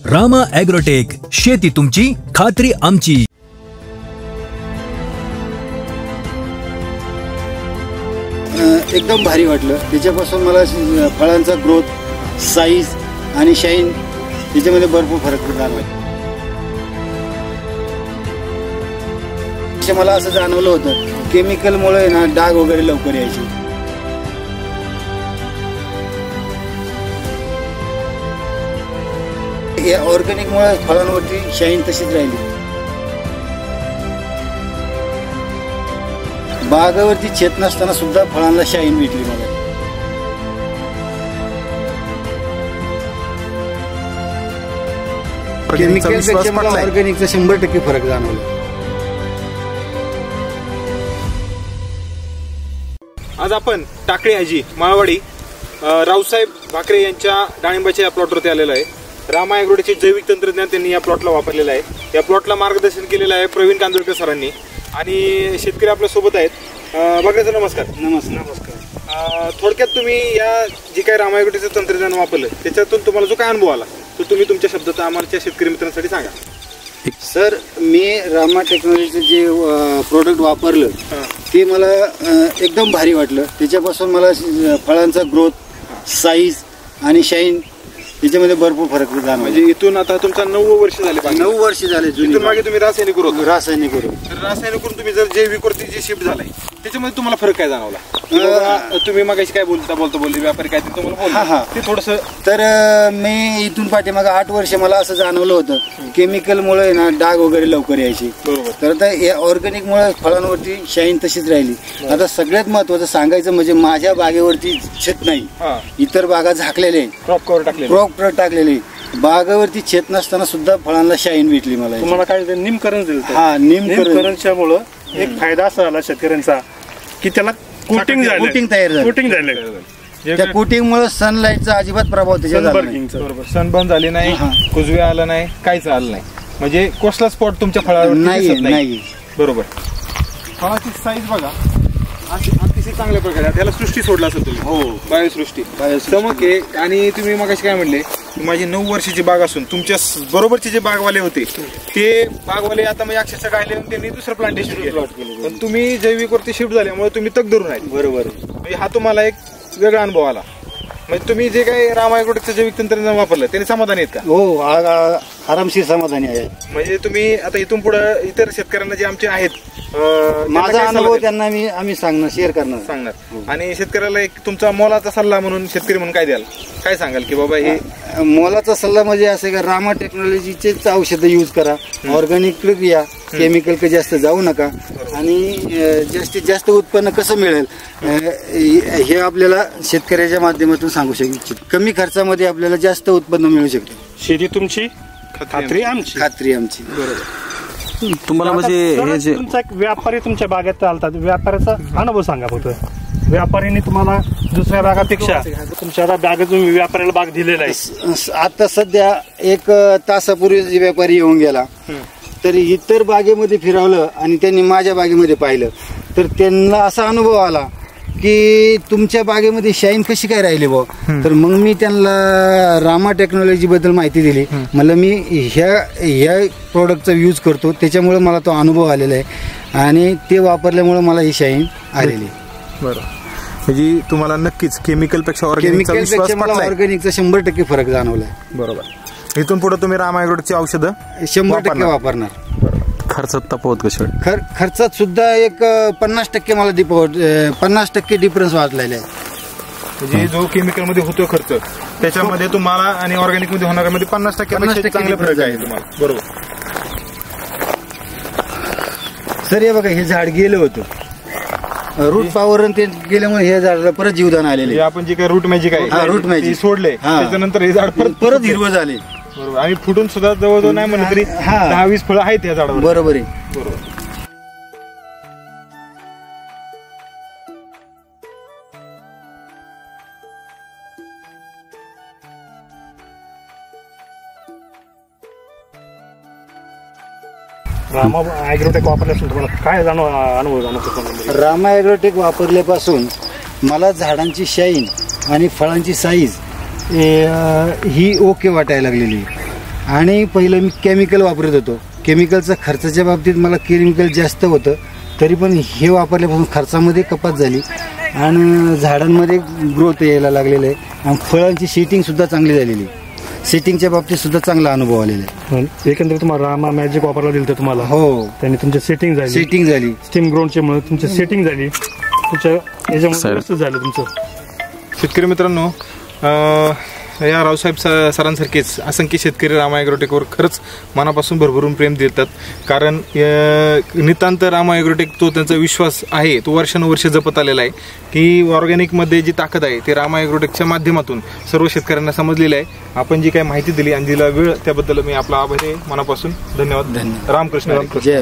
Rama agrotech, शेती तुमची, खात्री आमची. एकदम भारी वाटलं. त्याच्यापासून मला फळांचा ग्रोथ, साईज आणि शाईन याच्यामध्ये भरपूर फरक जाणवला. मला असं जाणवलं होतं केमिकलमुळे ना डाग वगैरे लवकर यायचे. या ऑर्गॅनिकमुळे फळांवरती शाईन तशीच राहिली. बागावरती छेद नसताना सुद्धा फळांना शाईन भेटली मला. केमिकलपेक्षा मला ऑर्गॅनिकचा 100% फरक जाणवला. आज आपण टाकळी आजी माळवाडी रावसाहेब भाकरे यांच्या डाळिंबाच्या या प्लॉटवरती आलेलो आहे. रामा ॲग्रोटेकचे जैविक तंत्रज्ञान त्यांनी या प्लॉटला वापरलेलं आहे. या प्लॉटला मार्गदर्शन केलेलं आहे प्रवीण कांदोळकर सरांनी आणि शेतकरी आपल्या सोबत आहेत. भाकरे सर नमस्कार. नमस्कार. थोडक्यात तुम्ही या जे काही रामा ॲग्रोटेकचं तंत्रज्ञान वापरलं त्याच्यातून तुम्हाला जो काय अनुभव आला तो तुम्ही तुमच्या शब्दात आम्हाला शेतकरी मित्रांसाठी सांगा. सर, मी रामा टेक्नॉलॉजीचं जे प्रोडक्ट वापरलं ते मला एकदम भारी वाटलं. त्याच्यापासून मला फळांचा ग्रोथ, साईज आणि शाईन याच्यामध्ये भरपूर फरक जाणवला. म्हणजे इथून आता तुमचा 9 वर्ष झाले. 9 वर्ष झाले. इथून मागे तुम्ही रासायनिक करून रासायनिक तुम्ही जर जैविकवरती जे शिफ्ट झालाय त्याच्यामध्ये तुम्हाला फरक काय जाणवला? तुम्ही मागाशी काय बोलले व्यापारी काय तुम्हाला ते थोडस. तर मी इथून पाठीमागे 8 वर्ष मला असं जाणवलं होतं केमिकलमुळे ना डाग वगैरे लवकर यायची. तर आता या ऑर्गॅनिकमुळे फळांवरती शाईन तशीच राहिली. आता सगळ्यात महत्वाचं सांगायचं म्हणजे माझ्या बागेवरती छत नाही, इतर बागा झाकलेले, क्रॉप टाकलेले. बागावरती छेद नसताना सुद्धा फळांना शाईन भेटली मला. तुम्हाला काय निमकरण दिलं? हा, निमकरणच्यामुळे एक फायदा असा झाला शेतकऱ्यांचा की त्याला कोटिंग तयार झालं. त्या कोटिंगमुळे सनलाईटचा अजिबात प्रभाव त्याच्यावर सनबर्न झाली नाही, कुजवे आलं नाही, काहीच आलं नाही. म्हणजे कसला स्पॉट तुमच्या फळावर नाही. बरोबर. फळाची साईज बघा अतिशय चांगल्या प्रकारे. त्याला सृष्टी सोडला असेल तुम्ही? हो, बायोसृष्टी चमक आहे. आणि तुम्ही मगाशी काय म्हणले माझी 9 वर्षाची बाग असून तुमच्या बरोबरचे जे बागवाले होते ते बागवाले आता म्हणजे अक्षरशः गायले त्यांनी दुसरं प्लांटेशन केलं. पण तुम्ही जैविकवरती शिफ्ट झाल्यामुळे तुम्ही तग धरून आहे. बरोबर. म्हणजे हा तुम्हाला एक वेगळा अनुभव आला. म्हणजे तुम्ही जे काही रामा ॲग्रोटेकचं जैविक तंत्रज्ञान वापरलं त्याने समाधानी आहेत का? हो, आरामशीर समाधानी आहे. म्हणजे तुम्ही आता इथून पुढे इतर शेतकऱ्यांना जे आमचे आहेत माझा अनुभव त्यांना आम्ही शेअर सांगणार. आणि शेतकऱ्याला एक तुमचा मोलाचा सल्ला म्हणून शेतकरी म्हणून काय सांगाल की बाबा हे मोलाचा सल्ला म्हणजे असं का रामा टेक्नॉलॉजीचेच औषधं यूज करा, ऑर्गॅनिक या, केमिकल जास्त जाऊ नका. आणि जास्तीत जास्त उत्पन्न कसं मिळेल हे आपल्याला शेतकऱ्याच्या माध्यमातून सांगू शकतो. कमी खर्चामध्ये आपल्याला जास्त उत्पन्न मिळू शकतं. शेती तुमची, खात्री आमची. बरोबर. तुम्हाला म्हणजे तुमचा एक व्यापारी तुमच्या बागेत चालतात, व्यापाऱ्याचा अनुभव सांगा फक्त. व्यापाऱ्यांनी तुम्हाला दुसऱ्या बागापेक्षा तुमच्या बागेत तुम्ही व्यापाऱ्याला बाग दिलेला आहे. आता सध्या 1 तासापूर्वी जे व्यापारी येऊन गेला तर इतर बागेमध्ये फिरवलं आणि त्यांनी माझ्या बागेमध्ये पाहिलं तर त्यांना असा अनुभव आला की तुमच्या बागेमध्ये शाईन कशी काय राहिली भाऊ. तर मग मी त्यांना रामा टेक्नॉलॉजी बद्दल माहिती दिली. मला मी ह्या प्रोडक्टचा यूज करतो त्याच्यामुळे मला तो अनुभव आलेला आहे आणि ते वापरल्यामुळे मला ही शाईन आलेली. बरोबर. म्हणजे तुम्हाला नक्कीच केमिकलपेक्षा ऑर्गॅनिकचा 100% फरक जाणवलाय. बरोबर. इथून पुढे तुम्ही रामा ॲग्रोटेकची औषधं 100% वापरणार. खर्चात तफावत कशी? खर्चात सुद्धा एक 50% मला 50% डिफरन्स वाटलेला आहे. म्हणजे जो केमिकल मध्ये होतो खर्च त्याच्यामध्ये तुम्हाला आणि ऑर्गॅनिक मध्ये होणाऱ्यामध्ये 50% चांगला फरक आहे तुम्हाला. बरोबर. सर हे बघा, हे झाड गेलं होतं, रूट पॉवर ते गेल्यामुळे हे झाडाला परत जीवदान आलेले. आपण जे काही रूट मॅजिक आहे रूट मॅजिक सोडले त्याच्यानंतर हे झाड परत हिरवं झाले. बरोबर. आणि फुटून सुद्धा जवळजवळ नाही म्हणलं तरी 10-20 फळं आहेत या झाडावर. बरोबर आहे. बरोबर. रामा ॲग्रोटेक वापरल्यापासून तुम्हाला काय अनुभव जाणवतो? रामा ॲग्रोटेक वापरल्यापासून मला झाडांची शाईन आणि फळांची साईज ही ओके वाटायला लागलेली. आणि पहिलं मी केमिकल वापरत होतो. केमिकलचा खर्चाच्या बाबतीत मला केमिकल जास्त होतं, तरी पण हे वापरल्यापासून खर्चामध्ये कपात झाली आणि झाडांमध्ये ग्रोथ यायला लागलेलं आहे आणि फळांची सेटिंग सुद्धा चांगली झालेली आहे. सेटिंगच्या बाबतीत सुद्धा चांगला अनुभव आलेला आहे. एकंदरीत तुम्हाला रामा मॅजिक वापरायला दिलं तर तुम्हाला हो, त्यांनी तुमची सेटिंग झाली, स्टीम ग्राउंडच्या मुळे तुमची सेटिंग झाली, तुमच्या याच्यामुळे व्यवस्थित झालं तुमचं. शेतकरी मित्रांनो, या रावसाहेब सरांसारखेच असंख्य शेतकरी रामा ॲग्रोटेकवर खरंच मनापासून भरभरून प्रेम देतात. कारण नितांत रामा ॲग्रोटेक तो त्यांचा विश्वास आहे, तो वर्षानुवर्ष जपत आलेला आहे की ऑर्गॅनिकमध्ये जी ताकद आहे ते रामा ॲग्रोटेकच्या माध्यमातून सर्व शेतकऱ्यांना समजलेलं आहे. आपण जी काही माहिती दिली आणि दिला वेळ त्याबद्दल मी आपला आभारी आहे. मनापासून धन्यवाद. रामकृष्ण. जय